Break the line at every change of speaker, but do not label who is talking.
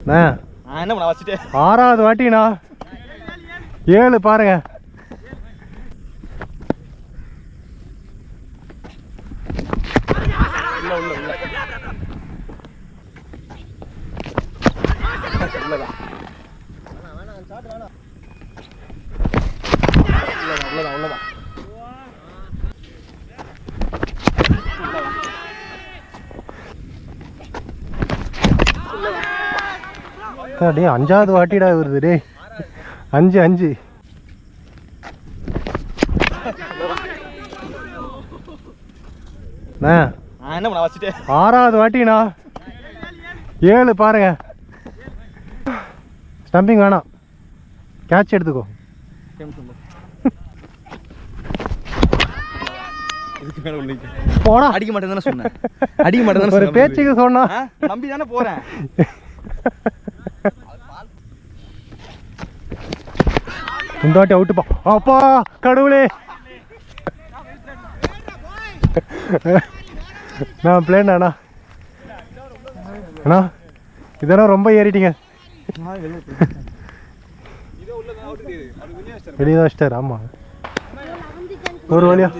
என்ன பண்ண வச்சுட்டு
6வது வாட்டிண்ணா 7 பாருங்க. டே 5வது வாட்டிடா வருது டே 5
என்ன பண்ண வச்சுட்டு
6வது வாட்டிண்ணா 7 பாருங்க. ஸ்டம்பிங் வேணாம், கேட்ச் எடுத்துக்கோ.
போடா. அடிக்க மாட்டேன்னு தானே சொன்னேன். அடிக்க மாட்டேன்னு
ஒரு பேச்சுக்கு சொன்னா
நம்பி தானே போறேன்.
இந்த வாட்டி அவுட்டுப்பா. அப்பா கடவுளே, நான் பிளேன் அண்ணா அண்ணா இதெல்லாம் ரொம்ப ஏறிட்டீங்க. வெளியே தான் வச்சிட்டார். ஆமாம் ஒரு வழியா